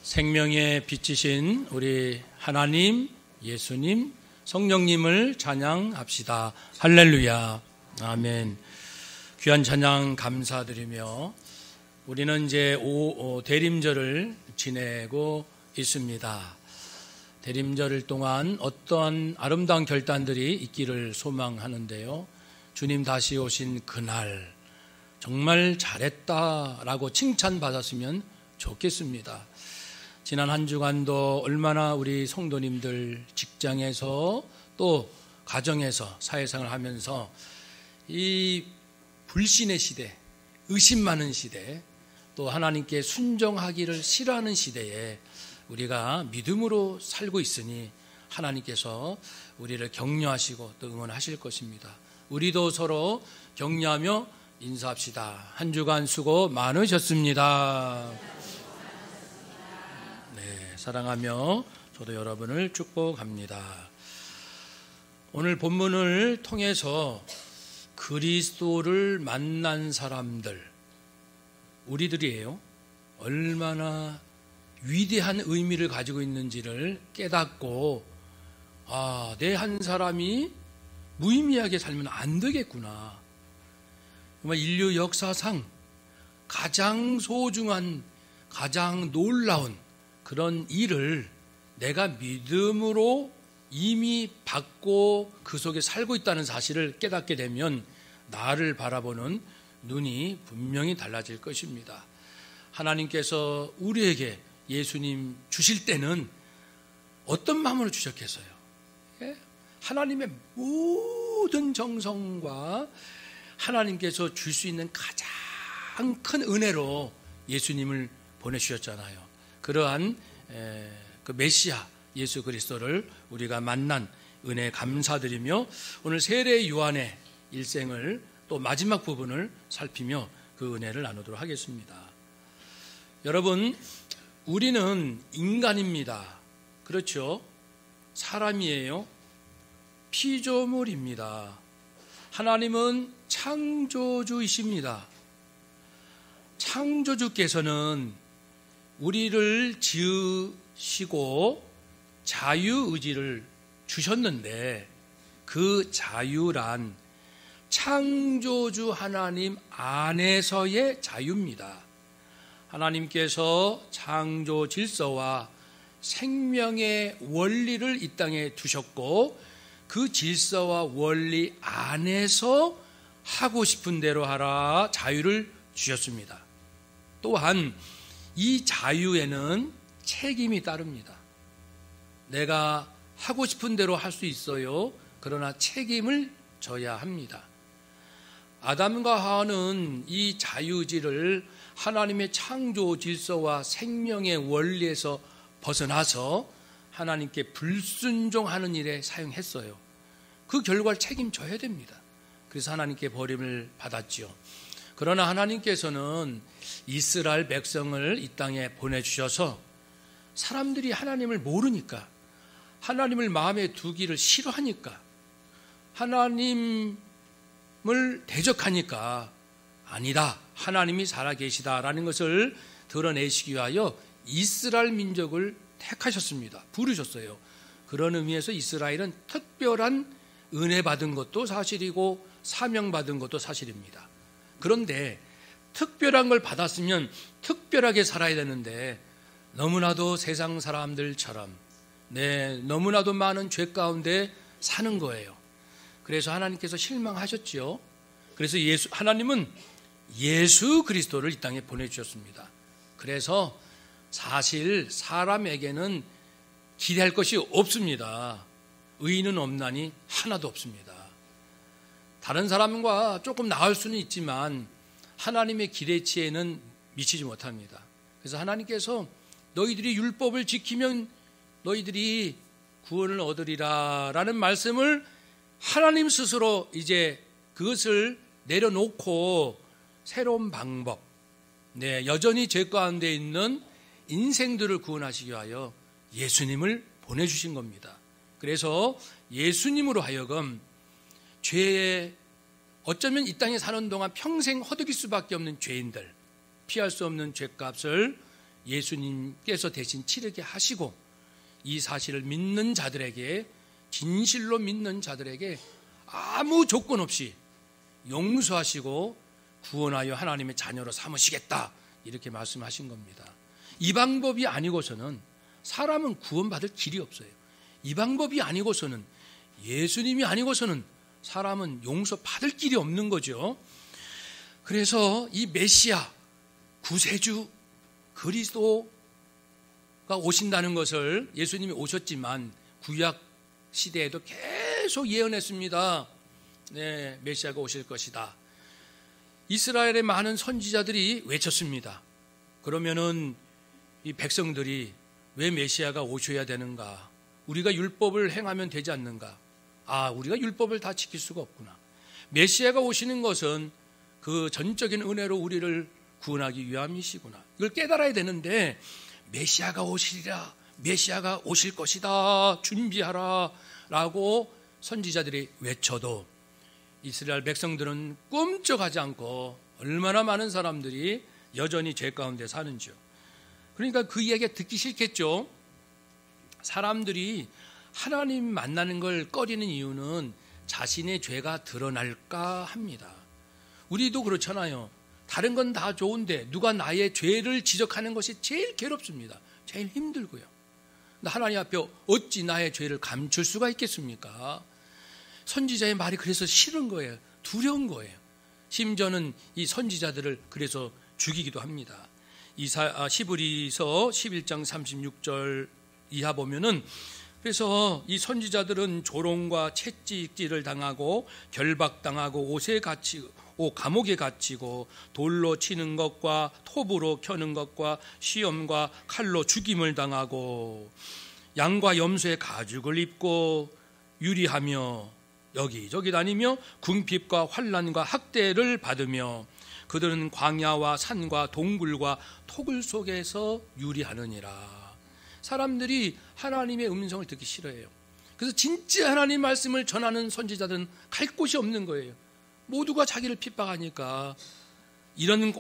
생명의 빛이신 우리 하나님, 예수님, 성령님을 찬양합시다. 할렐루야. 아멘. 귀한 찬양 감사드리며 우리는 이제 대림절을 지내고 있습니다. 대림절 동안 어떠한 아름다운 결단들이 있기를 소망하는데요. 주님 다시 오신 그날 정말 잘했다라고 칭찬받았으면 좋겠습니다. 지난 한 주간도 얼마나 우리 성도님들 직장에서 또 가정에서 사회생활을 하면서 이 불신의 시대, 의심 많은 시대, 또 하나님께 순종하기를 싫어하는 시대에 우리가 믿음으로 살고 있으니 하나님께서 우리를 격려하시고 또 응원하실 것입니다. 우리도 서로 격려하며 인사합시다. 한 주간 수고 많으셨습니다. 사랑하며 저도 여러분을 축복합니다. 오늘 본문을 통해서 그리스도를 만난 사람들, 우리들이에요. 얼마나 위대한 의미를 가지고 있는지를 깨닫고 내 한 사람이 무의미하게 살면 안 되겠구나. 정말 인류 역사상 가장 소중한, 가장 놀라운 그런 일을 내가 믿음으로 이미 받고 그 속에 살고 있다는 사실을 깨닫게 되면 나를 바라보는 눈이 분명히 달라질 것입니다. 하나님께서 우리에게 예수님 주실 때는 어떤 마음으로 주셨겠어요? 하나님의 모든 정성과 하나님께서 줄 수 있는 가장 큰 은혜로 예수님을 보내주셨잖아요. 그러한 그 메시아 예수 그리스도를 우리가 만난 은혜에 감사드리며 오늘 세례 요한의 일생을 또 마지막 부분을 살피며 그 은혜를 나누도록 하겠습니다. 여러분, 우리는 인간입니다. 그렇죠? 사람이에요. 피조물입니다. 하나님은 창조주이십니다. 창조주께서는 우리를 지으시고 자유의지를 주셨는데 그 자유란 창조주 하나님 안에서의 자유입니다. 하나님께서 창조 질서와 생명의 원리를 이 땅에 두셨고 그 질서와 원리 안에서 하고 싶은 대로 하라 자유를 주셨습니다. 또한 이 자유에는 책임이 따릅니다. 내가 하고 싶은 대로 할 수 있어요. 그러나 책임을 져야 합니다. 아담과 하와는 이 자유의지를 하나님의 창조 질서와 생명의 원리에서 벗어나서 하나님께 불순종하는 일에 사용했어요. 그 결과를 책임져야 됩니다. 그래서 하나님께 버림을 받았지요. 그러나 하나님께서는 이스라엘 백성을 이 땅에 보내주셔서 사람들이 하나님을 모르니까, 하나님을 마음에 두기를 싫어하니까, 하나님을 대적하니까 아니다, 하나님이 살아계시다라는 것을 드러내시기 위하여 이스라엘 민족을 택하셨습니다. 부르셨어요. 그런 의미에서 이스라엘은 특별한 은혜 받은 것도 사실이고 사명 받은 것도 사실입니다. 그런데 특별한 걸 받았으면 특별하게 살아야 되는데 너무나도 세상 사람들처럼 너무나도 많은 죄 가운데 사는 거예요. 그래서 하나님께서 실망하셨지요. 그래서 하나님은 예수 그리스도를 이 땅에 보내주셨습니다. 그래서 사실 사람에게는 기대할 것이 없습니다. 의인은 없나니 하나도 없습니다. 다른 사람과 조금 나을 수는 있지만 하나님의 기대치에는 미치지 못합니다. 그래서 하나님께서 너희들이 율법을 지키면 너희들이 구원을 얻으리라 라는 말씀을 하나님 스스로 이제 그것을 내려놓고 새로운 방법, 여전히 죄 가운데 있는 인생들을 구원하시기 위하여 예수님을 보내주신 겁니다. 그래서 예수님으로 하여금 죄에 어쩌면 이 땅에 사는 동안 평생 허덕일 수밖에 없는 죄인들, 피할 수 없는 죄값을 예수님께서 대신 치르게 하시고 이 사실을 믿는 자들에게, 진실로 믿는 자들에게 아무 조건 없이 용서하시고 구원하여 하나님의 자녀로 삼으시겠다, 이렇게 말씀하신 겁니다. 이 방법이 아니고서는 사람은 구원받을 길이 없어요. 이 방법이 아니고서는, 예수님이 아니고서는 사람은 용서받을 길이 없는 거죠. 그래서 이 메시아, 구세주 그리스도가 오신다는 것을, 예수님이 오셨지만 구약 시대에도 계속 예언했습니다. 네, 메시아가 오실 것이다. 이스라엘의 많은 선지자들이 외쳤습니다. 그러면은 이 백성들이 왜 메시아가 오셔야 되는가? 우리가 율법을 행하면 되지 않는가? 아, 우리가 율법을 다 지킬 수가 없구나. 메시아가 오시는 것은 그 전적인 은혜로 우리를 구원하기 위함이시구나. 이걸 깨달아야 되는데, 메시아가 오시리라, 메시아가 오실 것이다, 준비하라 라고 선지자들이 외쳐도 이스라엘 백성들은 꿈쩍하지 않고 얼마나 많은 사람들이 여전히 죄 가운데 사는지요. 그러니까 그 이야기가 듣기 싫겠죠. 사람들이 하나님 만나는 걸 꺼리는 이유는 자신의 죄가 드러날까 합니다. 우리도 그렇잖아요. 다른 건 다 좋은데 누가 나의 죄를 지적하는 것이 제일 괴롭습니다. 제일 힘들고요. 하나님 앞에 어찌 나의 죄를 감출 수가 있겠습니까? 선지자의 말이 그래서 싫은 거예요. 두려운 거예요. 심지어는 이 선지자들을 그래서 죽이기도 합니다. 히브리서 11장 36절 이하 보면은, 그래서 이 선지자들은 조롱과 채찍질을 당하고 결박당하고 감옥에 갇히고 돌로 치는 것과 톱으로 켜는 것과 시험과 칼로 죽임을 당하고 양과 염소의 가죽을 입고 유리하며 여기저기 다니며 궁핍과 환난과 학대를 받으며 그들은 광야와 산과 동굴과 토굴 속에서 유리하느니라. 사람들이 하나님의 음성을 듣기 싫어해요. 그래서 진짜 하나님 말씀을 전하는 선지자들은 갈 곳이 없는 거예요. 모두가 자기를 핍박하니까. 이런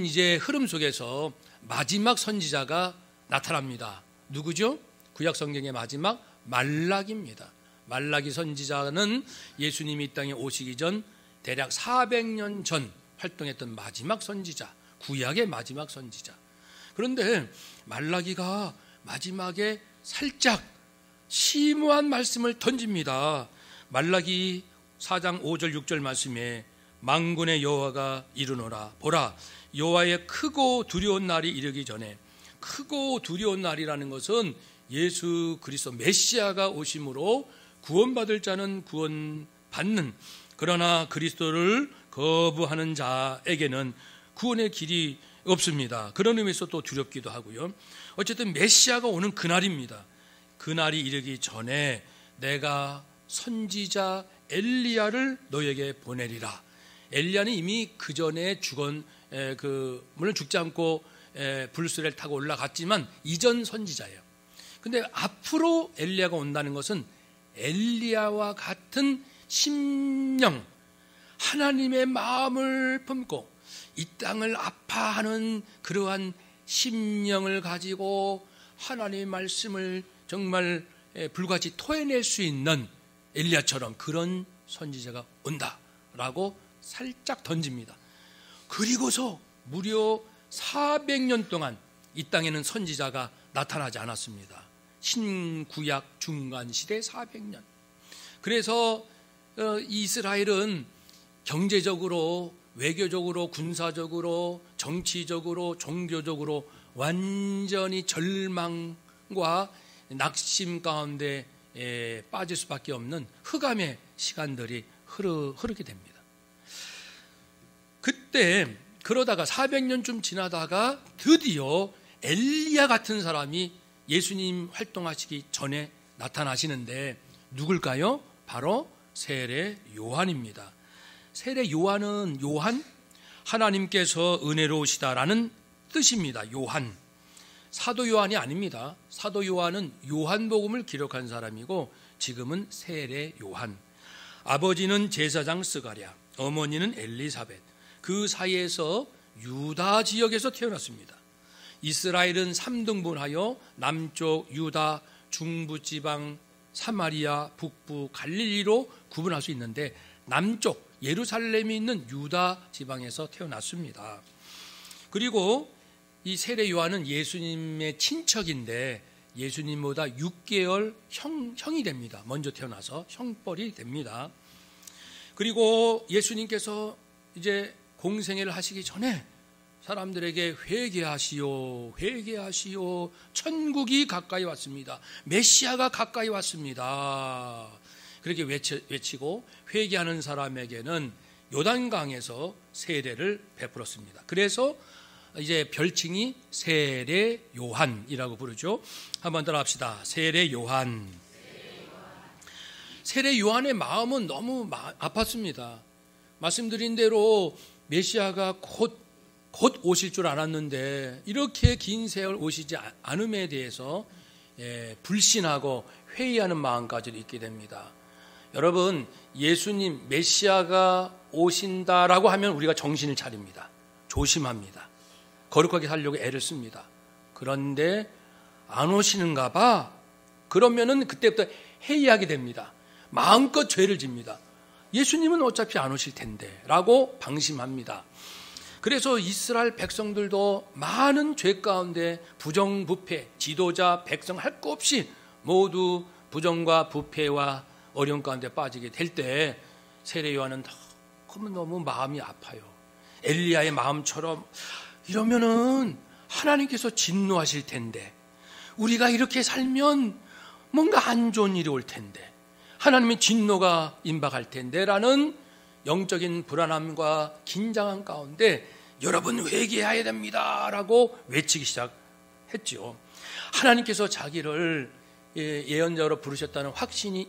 이제 흐름 속에서 마지막 선지자가 나타납니다. 누구죠? 구약 성경의 마지막 말라기입니다. 말라기 선지자는 예수님이 이 땅에 오시기 전 대략 400년 전 활동했던 마지막 선지자, 구약의 마지막 선지자. 그런데 말라기가 마지막에 살짝 심오한 말씀을 던집니다. 말라기 4장 5절 6절 말씀에 만군의 여호와가 이르노라, 보라, 여호와의 크고 두려운 날이 이르기 전에, 크고 두려운 날이라는 것은 예수 그리스도 메시아가 오심으로 구원받을 자는 구원받는, 그러나 그리스도를 거부하는 자에게는 구원의 길이 없습니다. 그런 의미에서 또 두렵기도 하고요. 어쨌든 메시아가 오는 그날입니다. 그날이 이르기 전에 내가 선지자 엘리야를 너에게 보내리라. 엘리야는 이미 그 전에 물론 죽지 않고 불수레를 타고 올라갔지만 이전 선지자예요. 근데 앞으로 엘리야가 온다는 것은 엘리야와 같은 심령, 하나님의 마음을 품고 이 땅을 아파하는 그러한 심령을 가지고 하나님의 말씀을 정말 불같이 토해낼 수 있는 엘리야처럼 그런 선지자가 온다라고 살짝 던집니다. 그리고서 무려 400년 동안 이 땅에는 선지자가 나타나지 않았습니다. 신구약 중간시대 400년. 그래서 이스라엘은 경제적으로, 외교적으로, 군사적으로, 정치적으로, 종교적으로 완전히 절망과 낙심 가운데 빠질 수밖에 없는 흑암의 시간들이 흐르게 됩니다. 그때 그러다가 400년쯤 지나다가 드디어 엘리야 같은 사람이 예수님 활동하시기 전에 나타나시는데 누굴까요? 바로 세례 요한입니다. 세례 요한은 하나님께서 은혜로우시다라는 뜻입니다. 요한. 사도 요한이 아닙니다. 사도 요한은 요한복음을 기록한 사람이고 지금은 세례 요한. 아버지는 제사장 스가랴, 어머니는 엘리사벳. 그 사이에서 유다 지역에서 태어났습니다. 이스라엘은 3등분하여 남쪽 유다, 중부지방, 사마리아, 북부, 갈릴리로 구분할 수 있는데 남쪽 예루살렘이 있는 유다 지방에서 태어났습니다. 그리고 이 세례 요한은 예수님의 친척인데 예수님보다 6개월 형이 됩니다. 먼저 태어나서 형벌이 됩니다. 그리고 예수님께서 이제 공생애를 하시기 전에 사람들에게 회개하시오, 회개하시오. 천국이 가까이 왔습니다. 메시아가 가까이 왔습니다. 그렇게 외치고 회개하는 사람에게는 요단강에서 세례를 베풀었습니다. 그래서 이제 별칭이 세례 요한이라고 부르죠. 한번 따라 합시다. 세례 요한. 세례 요한의 마음은 너무 아팠습니다. 말씀드린 대로 메시아가 곧 오실 줄 알았는데 이렇게 긴 세월 오시지 않음에 대해서 불신하고 회의하는 마음까지도 있게 됩니다. 여러분, 예수님 메시아가 오신다라고 하면 우리가 정신을 차립니다. 조심합니다. 거룩하게 살려고 애를 씁니다. 그런데 안 오시는가 봐. 그러면은 그때부터 회의하게 됩니다. 마음껏 죄를 집니다. 예수님은 어차피 안 오실 텐데 라고 방심합니다. 그래서 이스라엘 백성들도 많은 죄 가운데 부정부패, 지도자, 백성 할 것 없이 모두 부정과 부패와 어려움 가운데 빠지게 될 때 세례 요한은 너무 마음이 아파요. 엘리야의 마음처럼 이러면은 하나님께서 진노하실 텐데 우리가 이렇게 살면 뭔가 안 좋은 일이 올 텐데 하나님의 진노가 임박할 텐데 라는 영적인 불안함과 긴장한 가운데 여러분 회개해야 됩니다 라고 외치기 시작했죠. 하나님께서 자기를 예언자로 부르셨다는 확신이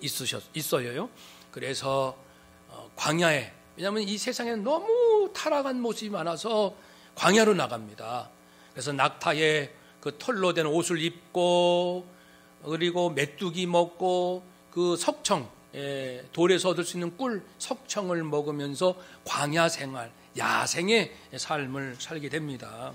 있어요. 그래서 광야에, 왜냐하면 이 세상에 너무 타락한 모습이 많아서 광야로 나갑니다. 그래서 낙타에 그 털로 된 옷을 입고 그리고 메뚜기 먹고 그 석청, 돌에서 얻을 수 있는 꿀 석청을 먹으면서 광야 생활, 야생의 삶을 살게 됩니다.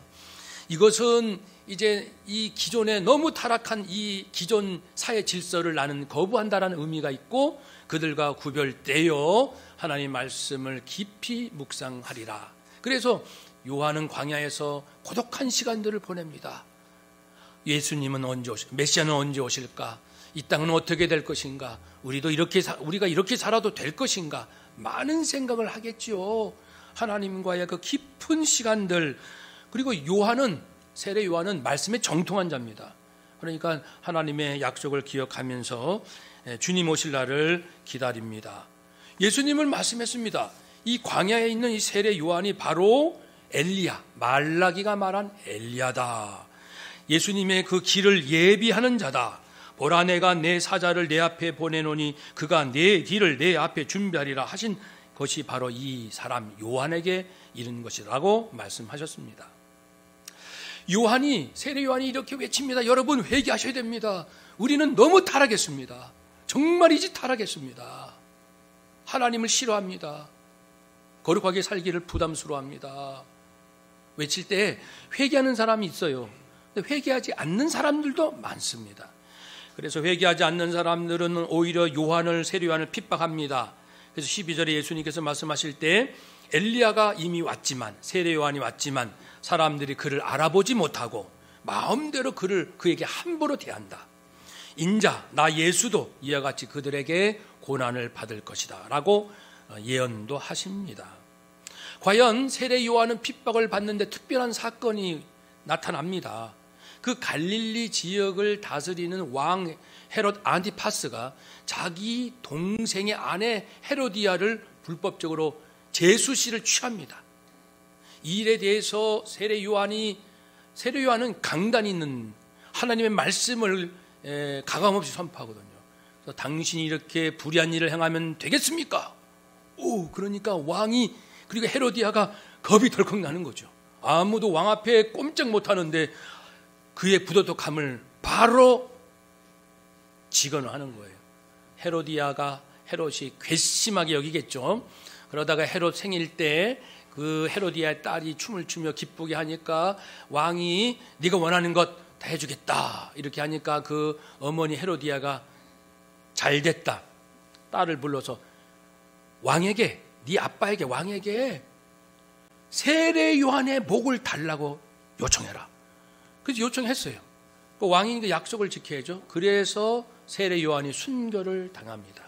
이것은 이제 이 기존에 너무 타락한 이 기존 사회 질서를 나는 거부한다라는 의미가 있고 그들과 구별되어 하나님의 말씀을 깊이 묵상하리라. 그래서 요한은 광야에서 고독한 시간들을 보냅니다. 예수님은 언제 메시아는 언제 오실까? 이 땅은 어떻게 될 것인가? 우리가 이렇게 살아도 될 것인가? 많은 생각을 하겠지요. 하나님과의 그 깊은 시간들. 그리고 세례 요한은 말씀에 정통한 자입니다. 그러니까 하나님의 약속을 기억하면서 주님 오실 날을 기다립니다. 예수님을 말씀했습니다. 이 광야에 있는 이 세례 요한이 바로 엘리야, 말라기가 말한 엘리야다. 예수님의 그 길을 예비하는 자다. 보라, 내가 내 사자를 내 앞에 보내노니 그가 내 길을 내 앞에 준비하리라 하신 것이 바로 이 사람 요한에게 이른 것이라고 말씀하셨습니다. 세례 요한이 이렇게 외칩니다. 여러분 회개하셔야 됩니다. 우리는 너무 타락했습니다. 정말이지 타락했습니다. 하나님을 싫어합니다. 거룩하게 살기를 부담스러워합니다. 외칠 때 회개하는 사람이 있어요. 근데 회개하지 않는 사람들도 많습니다. 그래서 회개하지 않는 사람들은 오히려 세례 요한을 핍박합니다. 그래서 12절에 예수님께서 말씀하실 때 엘리야가 이미 왔지만, 세례 요한이 왔지만 사람들이 그를 알아보지 못하고 마음대로 그에게 함부로 대한다. 인자 나 예수도 이와 같이 그들에게 고난을 받을 것이다 라고 예언도 하십니다. 과연 세례 요한은 핍박을 받는데 특별한 사건이 나타납니다. 그 갈릴리 지역을 다스리는 왕 헤롯 안티파스가 자기 동생의 아내 헤로디아를 불법적으로 제수씨를 취합니다. 이 일에 대해서 세례 요한은 강단 있는 하나님의 말씀을 가감없이 선포하거든요. 그래서 당신이 이렇게 불의한 일을 행하면 되겠습니까? 그러니까 왕이, 그리고 헤로디아가 겁이 덜컥 나는 거죠. 아무도 왕 앞에 꼼짝 못하는데 그의 부도덕함을 바로 직언하는 거예요. 헤롯이 괘씸하게 여기겠죠. 그러다가 헤롯 생일 때 그 헤로디아의 딸이 춤을 추며 기쁘게 하니까 왕이 네가 원하는 것 다 해주겠다 이렇게 하니까 그 어머니 헤로디아가 잘됐다. 딸을 불러서 왕에게, 네 아빠에게, 왕에게 세례 요한의 목을 달라고 요청해라. 그래서 요청했어요. 왕이 그 약속을 지켜야죠. 그래서 세례 요한이 순교를 당합니다.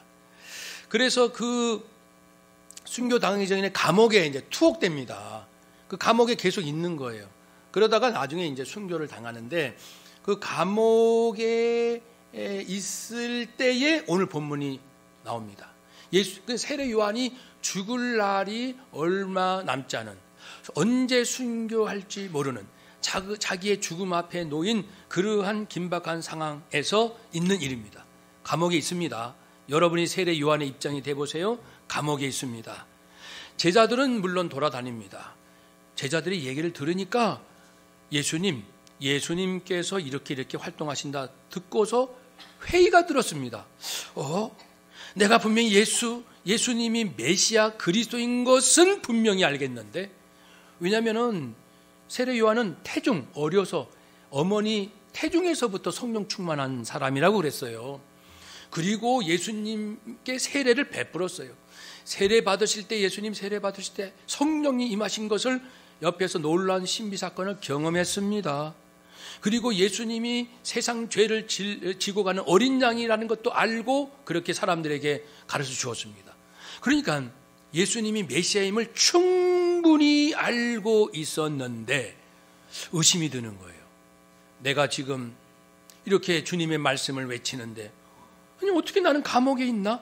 그래서 그 순교 당하기 전에 감옥에 이제 투옥됩니다. 그 감옥에 계속 있는 거예요. 그러다가 나중에 이제 순교를 당하는데 그 감옥에 있을 때에 오늘 본문이 나옵니다. 그 세례 요한이 죽을 날이 얼마 남지 않은, 언제 순교할지 모르는 자기의 죽음 앞에 놓인 그러한 긴박한 상황에서 있는 일입니다. 감옥에 있습니다. 여러분이 세례 요한의 입장이 돼보세요. 감옥에 있습니다. 제자들은 물론 돌아다닙니다. 제자들이 얘기를 들으니까 예수님께서 이렇게 활동하신다 듣고서 회의가 들었습니다. 내가 분명히 예수님이 메시아 그리스도인 것은 분명히 알겠는데, 왜냐하면은 세례 요한은 어려서 어머니 태중에서부터 성령 충만한 사람이라고 그랬어요. 그리고 예수님께 세례를 베풀었어요. 예수님 세례 받으실 때 성령이 임하신 것을 옆에서 놀라운 신비 사건을 경험했습니다. 그리고 예수님이 세상 죄를 지고 가는 어린 양이라는 것도 알고 그렇게 사람들에게 가르쳐 주었습니다. 그러니까 예수님이 메시아임을 충분히 알고 있었는데 의심이 드는 거예요. 내가 지금 이렇게 주님의 말씀을 외치는데 아니 어떻게 나는 감옥에 있나?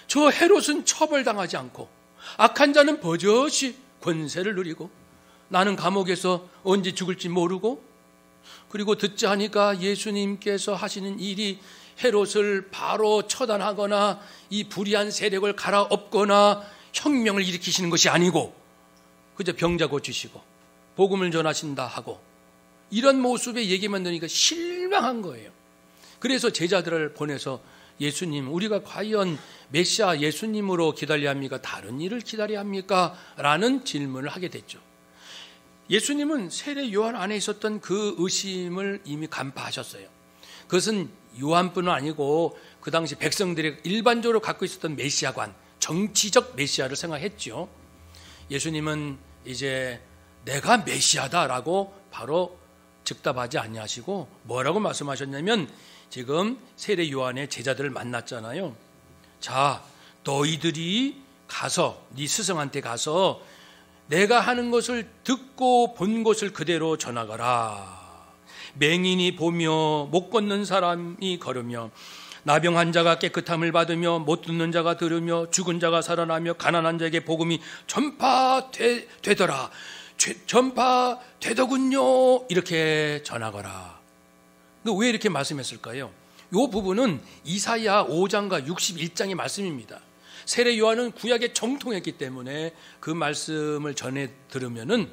저 헤롯은 처벌당하지 않고 악한 자는 버젓이 권세를 누리고 나는 감옥에서 언제 죽을지 모르고, 그리고 듣자 하니까 예수님께서 하시는 일이 헤롯을 바로 처단하거나 이 불의한 세력을 갈아엎거나 혁명을 일으키시는 것이 아니고 그저 병자 고치시고 복음을 전하신다 하고 이런 모습의 얘기만 들으니까 실망한 거예요. 그래서 제자들을 보내서 예수님, 우리가 과연 메시아 예수님으로 기다려야 합니까? 다른 일을 기다려야 합니까? 라는 질문을 하게 됐죠. 예수님은 세례 요한 안에 있었던 그 의심을 이미 간파하셨어요. 그것은 요한뿐은 아니고 그 당시 백성들이 일반적으로 갖고 있었던 메시아관, 정치적 메시아를 생각했죠. 예수님은 이제 내가 메시아다라고 바로 즉답하지 아니하시고 뭐라고 말씀하셨냐면, 지금 세례 요한의 제자들을 만났잖아요. 자, 너희들이 가서 네 스승한테 가서 내가 하는 것을 듣고 본 것을 그대로 전하거라. 맹인이 보며 못 걷는 사람이 걸으며 나병 환자가 깨끗함을 받으며 못 듣는 자가 들으며 죽은 자가 살아나며 가난한 자에게 복음이 전파되더라. 전파되더군요. 이렇게 전하거라. 왜 이렇게 말씀했을까요? 이 부분은 이사야 5장과 61장의 말씀입니다. 세례 요한은 구약에 정통했기 때문에 그 말씀을 전해 들으면은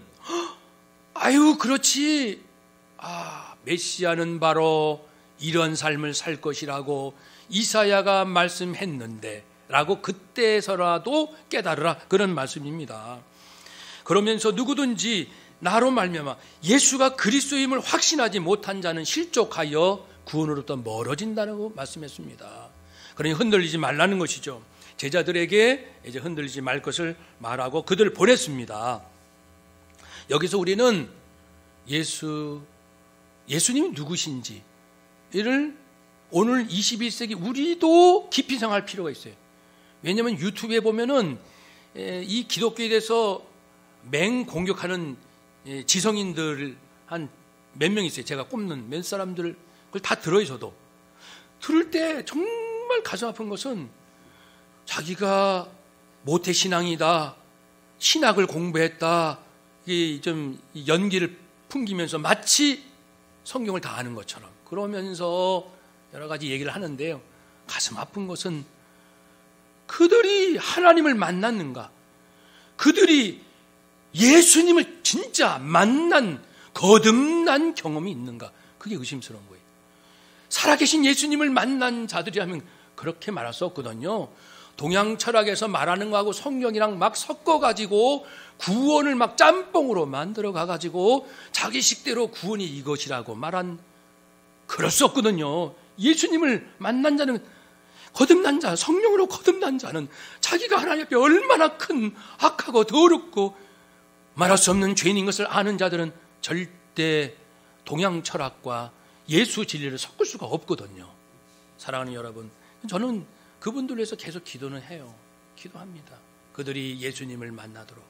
아유 그렇지, 메시아는 바로 이런 삶을 살 것이라고 이사야가 말씀했는데 라고 그때서라도 깨달으라, 그런 말씀입니다. 그러면서 누구든지 나로 말미암아 예수가 그리스도임을 확신하지 못한 자는 실족하여 구원으로부터 멀어진다고 말씀했습니다. 그러니 흔들리지 말라는 것이죠. 제자들에게 이제 흔들리지 말 것을 말하고 그들을 보냈습니다. 여기서 우리는 예수님이 누구신지를 오늘 21세기 우리도 깊이 생각할 필요가 있어요. 왜냐하면 유튜브에 보면은 이 기독교에 대해서 맹공격하는 지성인들 한 몇 명 있어요. 제가 꼽는 몇 사람들 그걸 다 들어요. 저도 들을 때 정말 가슴 아픈 것은 자기가 모태신앙이다, 신학을 공부했다, 좀 연기를 풍기면서 마치 성경을 다 아는 것처럼 그러면서 여러 가지 얘기를 하는데요. 가슴 아픈 것은 그들이 하나님을 만났는가, 그들이 예수님을 진짜 만난 거듭난 경험이 있는가, 그게 의심스러운 거예요. 살아계신 예수님을 만난 자들이라면 그렇게 말할 수 없거든요. 동양 철학에서 말하는 거하고 성경이랑 막 섞어가지고 구원을 막 짬뽕으로 만들어 가가지고 자기식대로 구원이 이것이라고 말한, 그럴 수 없거든요. 예수님을 만난 자는, 거듭난 자, 성령으로 거듭난 자는 자기가 하나님 앞에 얼마나 큰 악하고 더럽고 말할 수 없는 죄인인 것을 아는 자들은 절대 동양 철학과 예수 진리를 섞을 수가 없거든요. 사랑하는 여러분, 저는 그분들을 위해서 계속 기도는 해요. 기도합니다. 그들이 예수님을 만나도록.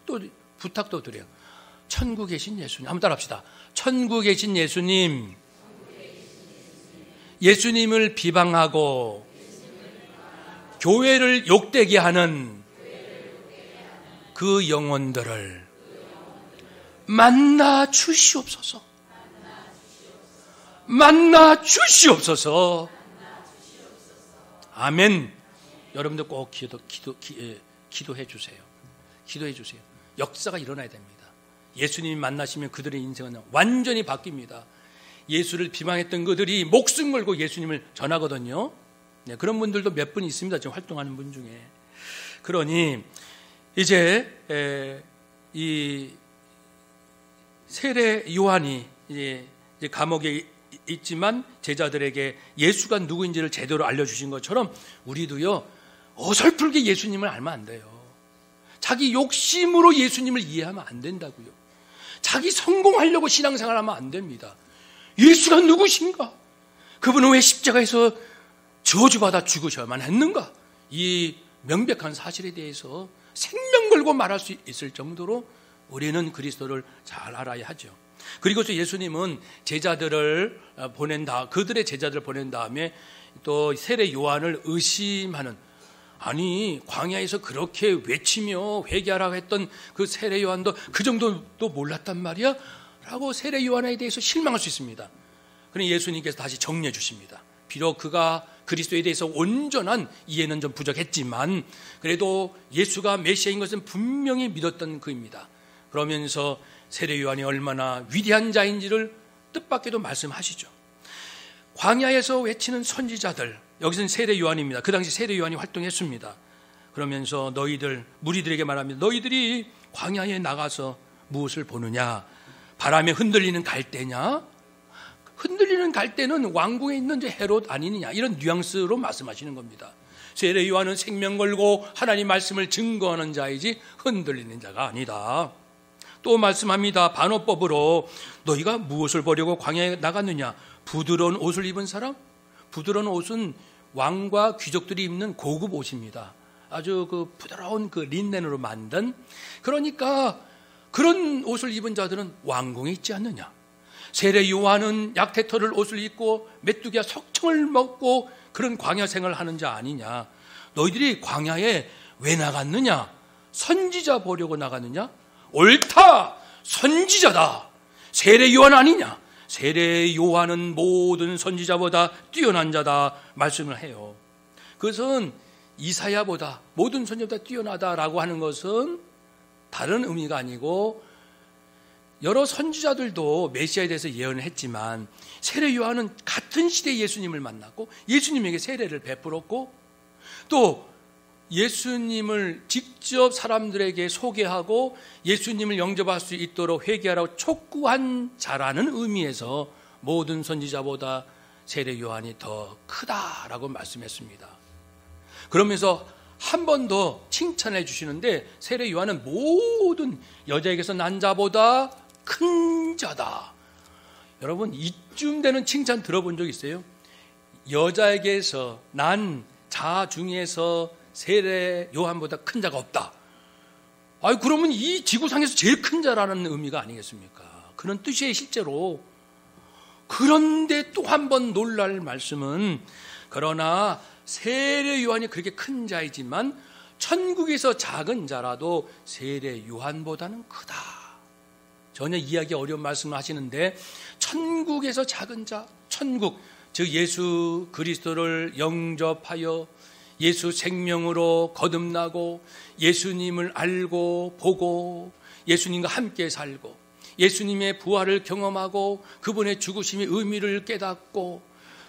또 부탁도 드려요. 천국에 계신 예수님, 한번 따라합시다. 천국에 계신 예수님, 예수님을 비방하고 교회를 욕되게 하는 그 영혼들을 만나 주시옵소서. 만나 주시옵소서. 아멘. 여러분들 꼭 기도해 주세요. 기도해 주세요. 역사가 일어나야 됩니다. 예수님이 만나시면 그들의 인생은 완전히 바뀝니다. 예수를 비방했던 그들이 목숨 걸고 예수님을 전하거든요. 네, 그런 분들도 몇 분 있습니다. 지금 활동하는 분 중에. 그러니 이제 이 세례 요한이 이제 감옥에 있지만 제자들에게 예수가 누구인지를 제대로 알려주신 것처럼 우리도요, 어설프게 예수님을 알면 안 돼요. 자기 욕심으로 예수님을 이해하면 안 된다고요. 자기 성공하려고 신앙생활하면 안 됩니다. 예수가 누구신가? 그분은 왜 십자가에서 저주받아 죽으셔야만 했는가? 이 명백한 사실에 대해서 생명 걸고 말할 수 있을 정도로 우리는 그리스도를 잘 알아야 하죠. 그리고 또 예수님은 제자들을 그들의 제자들을 보낸 다음에 또 세례 요한을 의심하는, 아니 광야에서 그렇게 외치며 회개하라고 했던 그 세례 요한도 그 정도도 몰랐단 말이야? 라고 세례 요한에 대해서 실망할 수 있습니다. 그러니 예수님께서 다시 정리해 주십니다. 비록 그가 그리스도에 대해서 온전한 이해는 좀 부족했지만 그래도 예수가 메시아인 것은 분명히 믿었던 그입니다. 그러면서 세례 요한이 얼마나 위대한 자인지를 뜻밖에도 말씀하시죠. 광야에서 외치는 선지자들, 여기서는 세례 요한입니다. 그 당시 세례 요한이 활동했습니다. 그러면서 무리들에게 말합니다. 너희들이 광야에 나가서 무엇을 보느냐? 바람에 흔들리는 갈대냐? 흔들리는 갈대는 왕궁에 있는 헤롯 아니느냐? 이런 뉘앙스로 말씀하시는 겁니다. 세례 요한은 생명 걸고 하나님 말씀을 증거하는 자이지 흔들리는 자가 아니다. 또 말씀합니다. 반어법으로 너희가 무엇을 보려고 광야에 나갔느냐? 부드러운 옷을 입은 사람? 부드러운 옷은 왕과 귀족들이 입는 고급 옷입니다. 아주 그 부드러운 그 린넨으로 만든, 그러니까 그런 옷을 입은 자들은 왕궁에 있지 않느냐? 세례 요한은 약태털을 옷을 입고 메뚜기와 석청을 먹고 그런 광야 생활을 하는 자 아니냐? 너희들이 광야에 왜 나갔느냐? 선지자 보려고 나갔느냐? 옳다! 선지자다! 세례 요한 아니냐? 세례 요한은 모든 선지자보다 뛰어난 자다 말씀을 해요. 그것은 이사야보다, 모든 선지자보다 뛰어나다라고 하는 것은 다른 의미가 아니고, 여러 선지자들도 메시아에 대해서 예언을 했지만 세례 요한은 같은 시대에 예수님을 만났고 예수님에게 세례를 베풀었고 또 예수님을 직접 사람들에게 소개하고 예수님을 영접할 수 있도록 회개하라고 촉구한 자라는 의미에서 모든 선지자보다 세례 요한이 더 크다라고 말씀했습니다. 그러면서 한 번 더 칭찬해 주시는데 세례 요한은 모든 여자에게서 난 자보다 큰 자다. 여러분, 이쯤 되는 칭찬 들어본 적 있어요? 여자에게서 난 자 중에서 세례 요한보다 큰 자가 없다. 아니, 그러면 이 지구상에서 제일 큰 자라는 의미가 아니겠습니까? 그런 뜻이에요, 실제로. 그런데 또 한 번 놀랄 말씀은, 그러나 세례 요한이 그렇게 큰 자이지만 천국에서 작은 자라도 세례 요한보다는 크다. 전혀 이해하기 어려운 말씀을 하시는데, 천국에서 작은 자, 천국, 즉 예수 그리스도를 영접하여 예수 생명으로 거듭나고 예수님을 알고 보고 예수님과 함께 살고 예수님의 부활을 경험하고 그분의 죽으심의 의미를 깨닫고,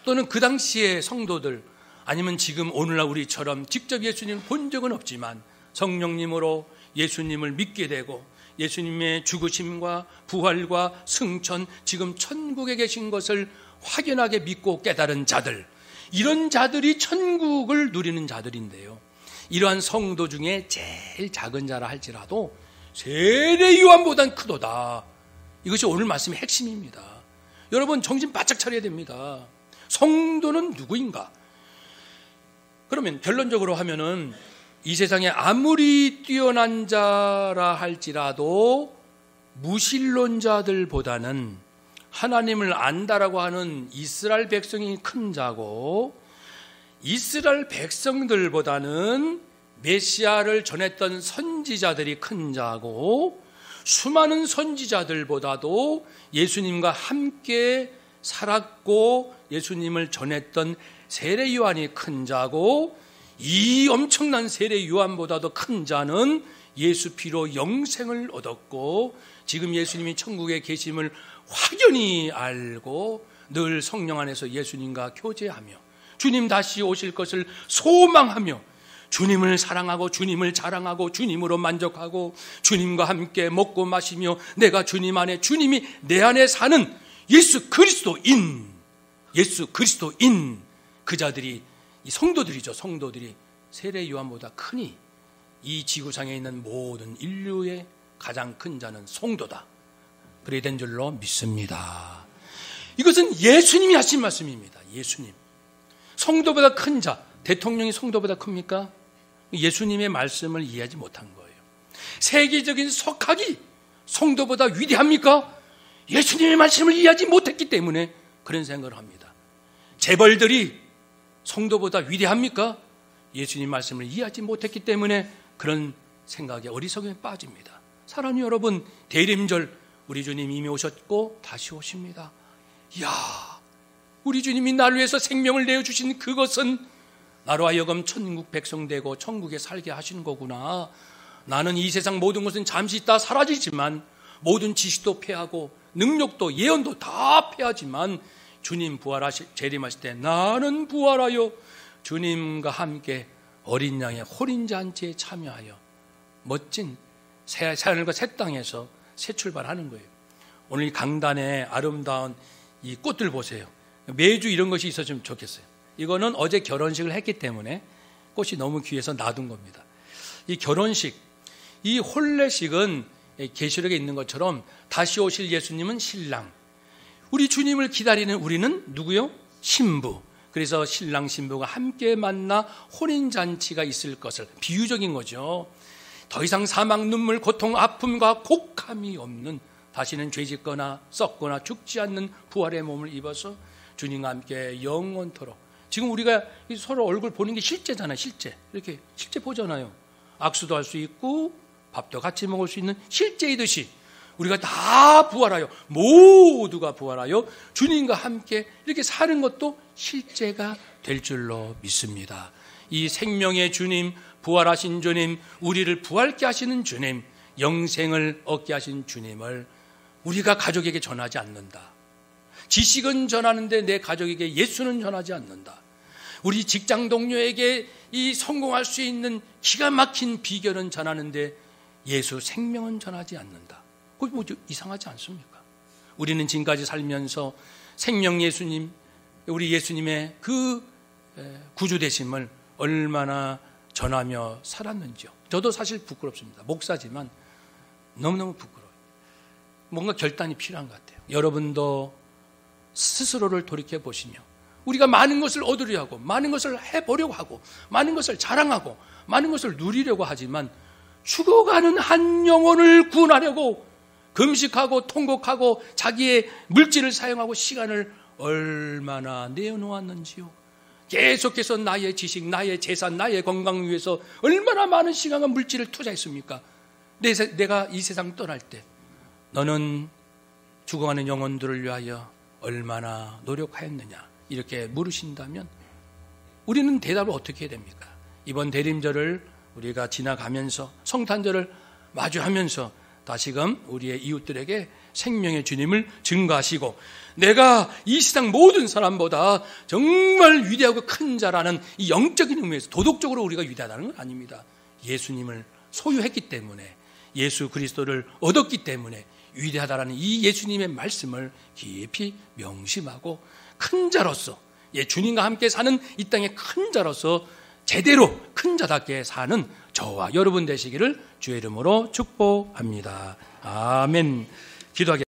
또는 그 당시의 성도들, 아니면 지금 오늘날 우리처럼 직접 예수님을 본 적은 없지만 성령님으로 예수님을 믿게 되고 예수님의 죽으심과 부활과 승천, 지금 천국에 계신 것을 확연하게 믿고 깨달은 자들, 이런 자들이 천국을 누리는 자들인데요, 이러한 성도 중에 제일 작은 자라 할지라도 세례 요한보단 크도다. 이것이 오늘 말씀의 핵심입니다. 여러분 정신 바짝 차려야 됩니다. 성도는 누구인가? 그러면 결론적으로 하면은 이 세상에 아무리 뛰어난 자라 할지라도 무신론자들보다는 하나님을 안다라고 하는 이스라엘 백성이 큰 자고, 이스라엘 백성들보다는 메시아를 전했던 선지자들이 큰 자고, 수많은 선지자들보다도 예수님과 함께 살았고 예수님을 전했던 세례 요한이 큰 자고, 이 엄청난 세례 요한보다도 큰 자는 예수 피로 영생을 얻었고 지금 예수님이 천국에 계심을 확연히 알고 늘 성령 안에서 예수님과 교제하며 주님 다시 오실 것을 소망하며 주님을 사랑하고 주님을 자랑하고 주님으로 만족하고 주님과 함께 먹고 마시며 내가 주님 안에, 주님이 내 안에 사는 예수 그리스도인 그 자들이, 이 성도들이죠. 성도들이 세례 요한보다 크니 이 지구상에 있는 모든 인류의 가장 큰 자는 성도다. 그래야 된 줄로 믿습니다. 이것은 예수님이 하신 말씀입니다. 예수님. 성도보다 큰 자, 대통령이 성도보다 큽니까? 예수님의 말씀을 이해하지 못한 거예요. 세계적인 석학이 성도보다 위대합니까? 예수님의 말씀을 이해하지 못했기 때문에 그런 생각을 합니다. 재벌들이 성도보다 위대합니까? 예수님 말씀을 이해하지 못했기 때문에 그런 생각에 어리석음에 빠집니다. 사랑하는 여러분, 대림절 우리 주님 이미 오셨고 다시 오십니다. 이야, 우리 주님이 나를 위해서 생명을 내어주신 그것은 나로 하여금 천국 백성 되고 천국에 살게 하신 거구나. 나는 이 세상 모든 것은 잠시 있다 사라지지만 모든 지식도 패하고 능력도 예언도 다 패하지만 주님 재림하실 때 나는 부활하여 주님과 함께 어린 양의 호린잔치에 참여하여 멋진 새하늘과 새 땅에서 새 출발하는 거예요. 오늘 강단에 아름다운 이 꽃들 보세요. 매주 이런 것이 있었으면 좋겠어요. 이거는 어제 결혼식을 했기 때문에 꽃이 너무 귀해서 놔둔 겁니다. 이 결혼식, 이 혼례식은 계시록에 있는 것처럼 다시 오실 예수님은 신랑, 우리 주님을 기다리는 우리는 누구요? 신부. 그래서 신랑 신부가 함께 만나 혼인잔치가 있을 것을, 비유적인 거죠. 더 이상 사망, 눈물, 고통, 아픔과 곡함이 없는, 다시는 죄짓거나 썩거나 죽지 않는 부활의 몸을 입어서 주님과 함께 영원토록. 지금 우리가 서로 얼굴 보는 게 실제잖아요. 실제. 이렇게 실제 보잖아요. 악수도 할 수 있고 밥도 같이 먹을 수 있는 실제이듯이 우리가 다 부활하여, 모두가 부활하여 주님과 함께 이렇게 사는 것도 실제가 될 줄로 믿습니다. 이 생명의 주님, 부활하신 주님, 우리를 부활케 하시는 주님, 영생을 얻게 하신 주님을 우리가 가족에게 전하지 않는다. 지식은 전하는데 내 가족에게 예수는 전하지 않는다. 우리 직장 동료에게 이 성공할 수 있는 기가 막힌 비결은 전하는데 예수 생명은 전하지 않는다. 그게 뭐 이상하지 않습니까? 우리는 지금까지 살면서 생명 예수님, 우리 예수님의 그 구주 되심을 얼마나 전하며 살았는지요. 저도 사실 부끄럽습니다. 목사지만 너무너무 부끄러워요. 뭔가 결단이 필요한 것 같아요. 여러분도 스스로를 돌이켜 보시며 우리가 많은 것을 얻으려 하고 많은 것을 해보려고 하고 많은 것을 자랑하고 많은 것을 누리려고 하지만 죽어가는 한 영혼을 구원하려고 금식하고 통곡하고 자기의 물질을 사용하고 시간을 얼마나 내어놓았는지요. 계속해서 나의 지식, 나의 재산, 나의 건강 위해서 얼마나 많은 시간과 물질을 투자했습니까? 내가 이 세상 떠날 때 너는 죽어가는 영혼들을 위하여 얼마나 노력하였느냐 이렇게 물으신다면 우리는 대답을 어떻게 해야 됩니까? 이번 대림절을 우리가 지나가면서 성탄절을 마주하면서 다시금 우리의 이웃들에게 생명의 주님을 증거하시고 내가 이 세상 모든 사람보다 정말 위대하고 큰 자라는 이 영적인 의미에서 도덕적으로 우리가 위대하다는 건 아닙니다. 예수님을 소유했기 때문에, 예수 그리스도를 얻었기 때문에 위대하다라는 이 예수님의 말씀을 깊이 명심하고 큰 자로서, 주님과 함께 사는 이 땅의 큰 자로서 제대로 큰 자답게 사는 저와 여러분 되시기를 주의 이름으로 축복합니다. 아멘. 기도하겠습니다.